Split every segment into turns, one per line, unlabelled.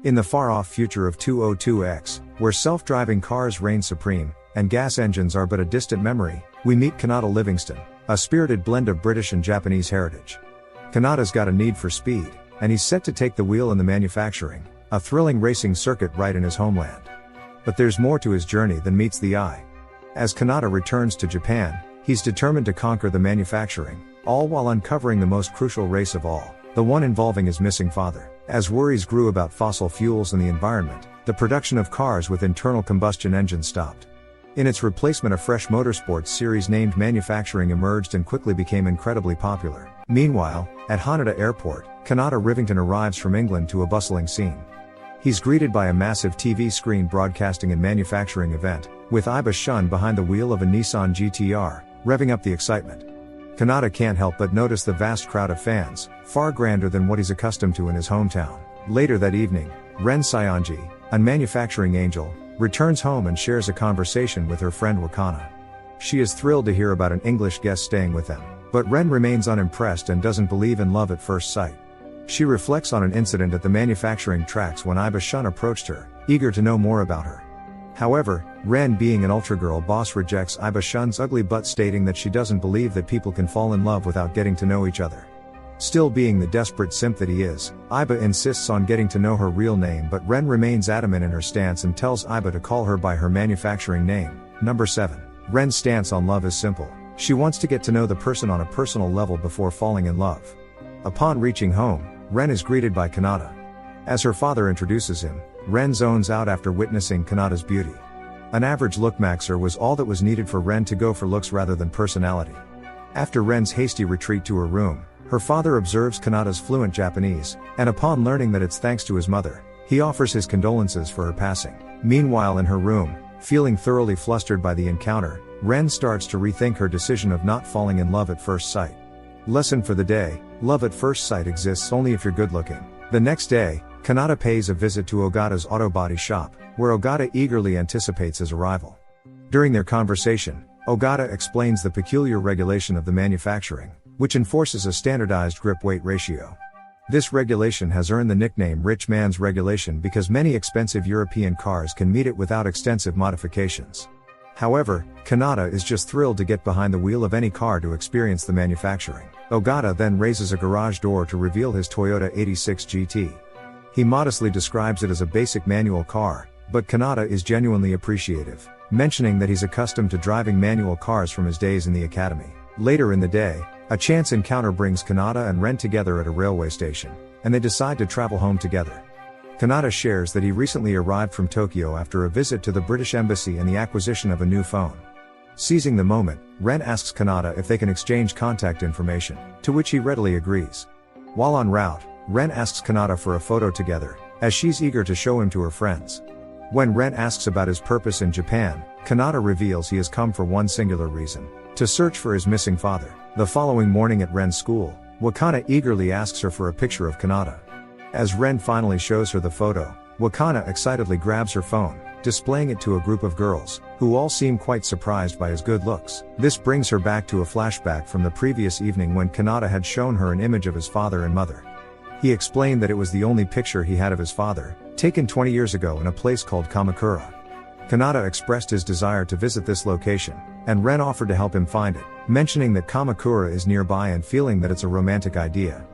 In the far-off future of 202X, where self-driving cars reign supreme, and gas engines are but a distant memory, we meet Kanata Livingston, a spirited blend of British and Japanese heritage. Kanata's got a need for speed, and he's set to take the wheel in the manufacturing, a thrilling racing circuit right in his homeland. But there's more to his journey than meets the eye. As Kanata returns to Japan, he's determined to conquer the manufacturing, all while uncovering the most crucial race of all, the one involving his missing father. As worries grew about fossil fuels and the environment, the production of cars with internal combustion engines stopped. In its replacement, a fresh motorsports series named Manufacturing emerged and quickly became incredibly popular. Meanwhile, at Haneda Airport, Kanata Rivington arrives from England to a bustling scene. He's greeted by a massive TV screen broadcasting a manufacturing event, with Iba Shun behind the wheel of a Nissan GT-R, revving up the excitement. Kanata can't help but notice the vast crowd of fans, far grander than what he's accustomed to in his hometown. Later that evening, Ren Saionji, a manufacturing angel, returns home and shares a conversation with her friend Wakana. She is thrilled to hear about an English guest staying with them, but Ren remains unimpressed and doesn't believe in love at first sight. She reflects on an incident at the manufacturing tracks when Iba Shun approached her, eager to know more about her. However, Ren, being an ultra-girl boss, rejects Iba Shun's ugly butt, stating that she doesn't believe that people can fall in love without getting to know each other. Still being the desperate simp that he is, Iba insists on getting to know her real name, but Ren remains adamant in her stance and tells Iba to call her by her manufacturing name, Number 7. Ren's stance on love is simple. She wants to get to know the person on a personal level before falling in love. Upon reaching home, Ren is greeted by Kanata. As her father introduces him, Ren zones out after witnessing Kanata's beauty. An average lookmaxer was all that was needed for Ren to go for looks rather than personality. After Ren's hasty retreat to her room, her father observes Kanata's fluent Japanese, and upon learning that it's thanks to his mother, he offers his condolences for her passing. Meanwhile, in her room, feeling thoroughly flustered by the encounter, Ren starts to rethink her decision of not falling in love at first sight. Lesson for the day: love at first sight exists only if you're good looking. The next day, Kanata pays a visit to Ogata's auto body shop, where Ogata eagerly anticipates his arrival. During their conversation, Ogata explains the peculiar regulation of the manufacturing, which enforces a standardized grip-weight ratio. This regulation has earned the nickname Rich Man's Regulation because many expensive European cars can meet it without extensive modifications. However, Kanata is just thrilled to get behind the wheel of any car to experience the manufacturing. Ogata then raises a garage door to reveal his Toyota 86 GT. He modestly describes it as a basic manual car, but Kanata is genuinely appreciative, mentioning that he's accustomed to driving manual cars from his days in the academy. Later in the day, a chance encounter brings Kanata and Ren together at a railway station, and they decide to travel home together. Kanata shares that he recently arrived from Tokyo after a visit to the British Embassy and the acquisition of a new phone. Seizing the moment, Ren asks Kanata if they can exchange contact information, to which he readily agrees. While en route, Ren asks Kanata for a photo together, as she's eager to show him to her friends. When Ren asks about his purpose in Japan, Kanata reveals he has come for one singular reason: to search for his missing father. The following morning at Ren's school, Wakana eagerly asks her for a picture of Kanata. As Ren finally shows her the photo, Wakana excitedly grabs her phone, displaying it to a group of girls, who all seem quite surprised by his good looks. This brings her back to a flashback from the previous evening when Kanata had shown her an image of his father and mother. He explained that it was the only picture he had of his father, taken 20 years ago in a place called Kamakura. Kanata expressed his desire to visit this location, and Ren offered to help him find it, mentioning that Kamakura is nearby and feeling that it's a romantic idea.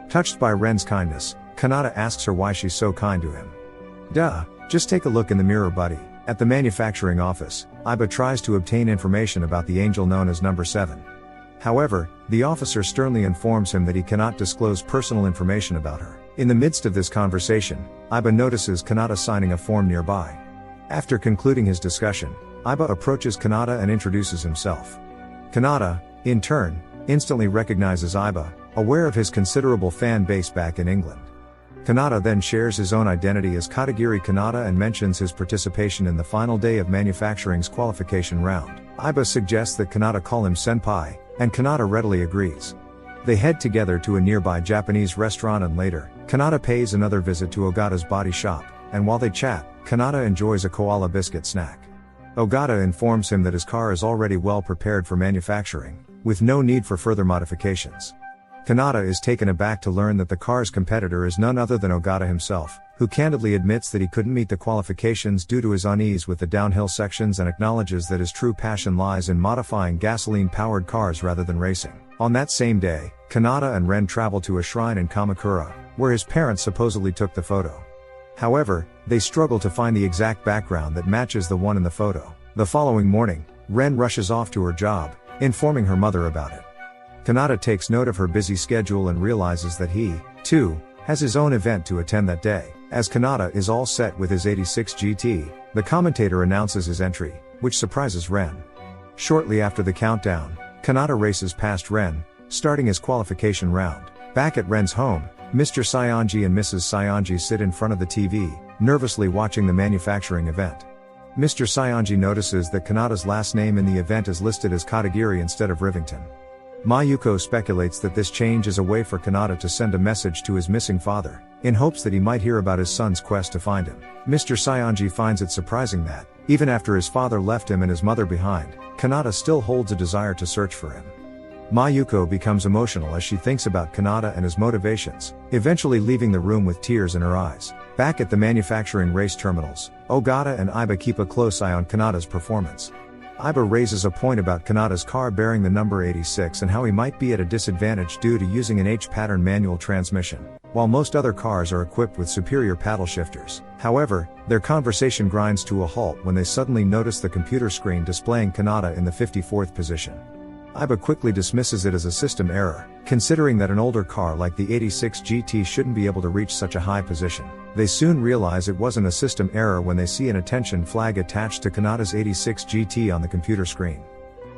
Touched by Ren's kindness, Kanata asks her why she's so kind to him. "Duh, just take a look in the mirror, buddy." At the manufacturing office, Iba tries to obtain information about the angel known as Number 7. However, the officer sternly informs him that he cannot disclose personal information about her. In the midst of this conversation, Iba notices Kanata signing a form nearby. After concluding his discussion, Iba approaches Kanata and introduces himself. Kanata, in turn, instantly recognizes Iba, aware of his considerable fan base back in England. Kanata then shares his own identity as Katagiri Kanata and mentions his participation in the final day of manufacturing's qualification round. Iba suggests that Kanata call him senpai, and Kanata readily agrees. They head together to a nearby Japanese restaurant, and later, Kanata pays another visit to Ogata's body shop, and while they chat, Kanata enjoys a koala biscuit snack. Ogata informs him that his car is already well prepared for manufacturing, with no need for further modifications. Kanata is taken aback to learn that the car's competitor is none other than Ogata himself, who candidly admits that he couldn't meet the qualifications due to his unease with the downhill sections and acknowledges that his true passion lies in modifying gasoline-powered cars rather than racing. On that same day, Kanata and Ren travel to a shrine in Kamakura, where his parents supposedly took the photo. However, they struggle to find the exact background that matches the one in the photo. The following morning, Ren rushes off to her job, informing her mother about it. Kanata takes note of her busy schedule and realizes that he, too, has his own event to attend that day. As Kanata is all set with his 86 GT, the commentator announces his entry, which surprises Ren. Shortly after the countdown, Kanata races past Ren, starting his qualification round. Back at Ren's home, Mr. Saionji and Mrs. Saionji sit in front of the TV, nervously watching the manufacturing event. Mr. Saionji notices that Kanata's last name in the event is listed as Katagiri instead of Rivington. Mayuko speculates that this change is a way for Kanata to send a message to his missing father, in hopes that he might hear about his son's quest to find him. Mr. Saionji finds it surprising that, even after his father left him and his mother behind, Kanata still holds a desire to search for him. Mayuko becomes emotional as she thinks about Kanata and his motivations, eventually leaving the room with tears in her eyes. Back at the manufacturing race terminals, Ogata and Iba keep a close eye on Kanata's performance. Iba raises a point about Kanata's car bearing the number 86 and how he might be at a disadvantage due to using an H-pattern manual transmission, while most other cars are equipped with superior paddle shifters. However, their conversation grinds to a halt when they suddenly notice the computer screen displaying Kanata in the 54th position. Iba quickly dismisses it as a system error, considering that an older car like the 86 GT shouldn't be able to reach such a high position. They soon realize it wasn't a system error when they see an attention flag attached to Kanata's 86 GT on the computer screen.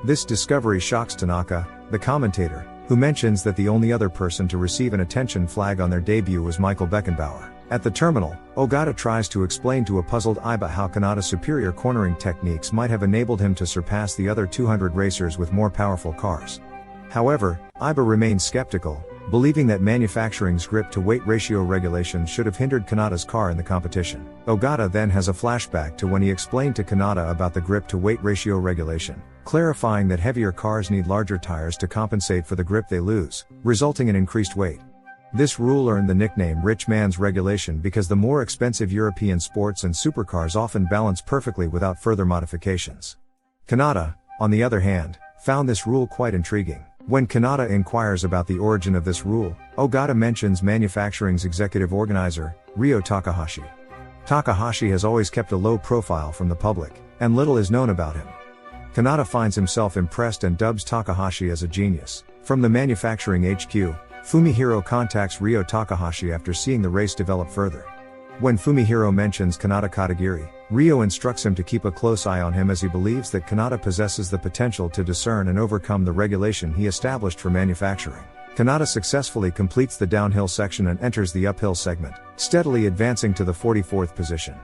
This discovery shocks Tanaka, the commentator, who mentions that the only other person to receive an attention flag on their debut was Michael Beckenbauer. At the terminal, Ogata tries to explain to a puzzled Iba how Kanata's superior cornering techniques might have enabled him to surpass the other 200 racers with more powerful cars. However, Iba remains skeptical, believing that manufacturing's grip-to-weight ratio regulations should have hindered Kanata's car in the competition. Ogata then has a flashback to when he explained to Kanata about the grip-to-weight ratio regulation, clarifying that heavier cars need larger tires to compensate for the grip they lose, resulting in increased weight. This rule earned the nickname Rich Man's Regulation because the more expensive European sports and supercars often balance perfectly without further modifications. Kanata, on the other hand, found this rule quite intriguing. When Kanata inquires about the origin of this rule, Ogata mentions manufacturing's executive organizer, Ryo Takahashi. Takahashi has always kept a low profile from the public, and little is known about him. Kanata finds himself impressed and dubs Takahashi as a genius. From the manufacturing HQ, Fumihiro contacts Ryo Takahashi after seeing the race develop further. When Fumihiro mentions Kanata Katagiri, Ryo instructs him to keep a close eye on him as he believes that Kanata possesses the potential to discern and overcome the regulation he established for manufacturing. Kanata successfully completes the downhill section and enters the uphill segment, steadily advancing to the 44th position.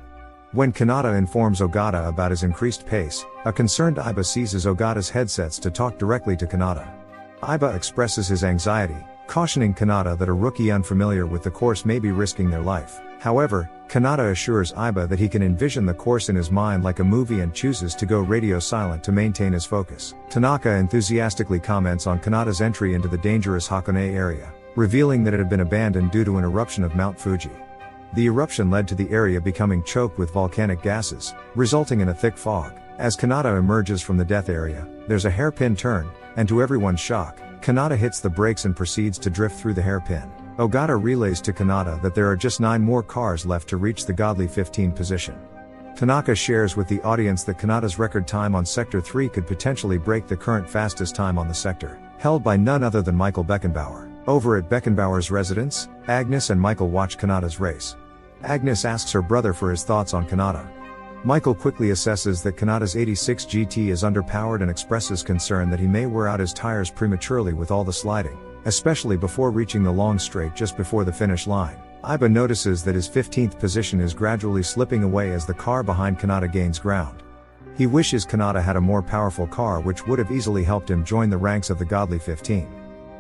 When Kanata informs Ogata about his increased pace, a concerned Iba seizes Ogata's headsets to talk directly to Kanata. Iba expresses his anxiety, cautioning Kanata that a rookie unfamiliar with the course may be risking their life. However, Kanata assures Iba that he can envision the course in his mind like a movie and chooses to go radio silent to maintain his focus. Tanaka enthusiastically comments on Kanata's entry into the dangerous Hakone area, revealing that it had been abandoned due to an eruption of Mount Fuji. The eruption led to the area becoming choked with volcanic gases, resulting in a thick fog. As Kanata emerges from the death area, there's a hairpin turn, and to everyone's shock, Kanata hits the brakes and proceeds to drift through the hairpin. Ogata relays to Kanata that there are just 9 more cars left to reach the godly 15th position. Tanaka shares with the audience that Kanata's record time on Sector 3 could potentially break the current fastest time on the sector, held by none other than Michael Beckenbauer. Over at Beckenbauer's residence, Agnes and Michael watch Kanata's race. Agnes asks her brother for his thoughts on Kanata. Michael quickly assesses that Kanata's 86 GT is underpowered and expresses concern that he may wear out his tires prematurely with all the sliding, especially before reaching the long straight just before the finish line. Iba notices that his 15th position is gradually slipping away as the car behind Kanata gains ground. He wishes Kanata had a more powerful car which would have easily helped him join the ranks of the godly 15.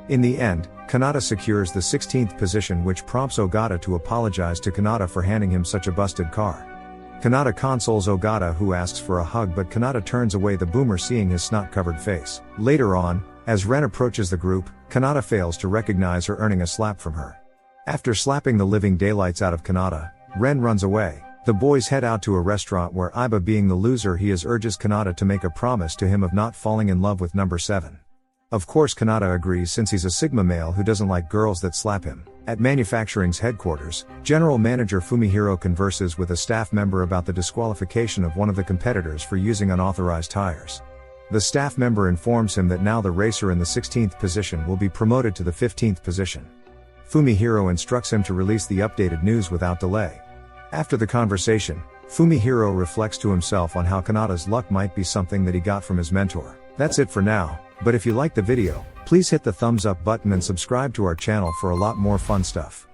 In the end, Kanata secures the 16th position, which prompts Ogata to apologize to Kanata for handing him such a busted car. Kanata consoles Ogata, who asks for a hug, but Kanata turns away the boomer seeing his snot-covered face. Later on, As Ren approaches the group, Kanata fails to recognize her, earning a slap from her. After slapping the living daylights out of Kanata, Ren runs away. The boys head out to a restaurant where Iba, being the loser he is, urges Kanata to make a promise to him of not falling in love with number 7. Of course Kanata agrees since he's a Sigma male who doesn't like girls that slap him. At manufacturing's headquarters, General Manager Fumihiro converses with a staff member about the disqualification of one of the competitors for using unauthorized tires. The staff member informs him that now the racer in the 16th position will be promoted to the 15th position. Fumihiro instructs him to release the updated news without delay. After the conversation, Fumihiro reflects to himself on how Kanata's luck might be something that he got from his mentor. That's it for now, but if you liked the video, please hit the thumbs up button and subscribe to our channel for a lot more fun stuff.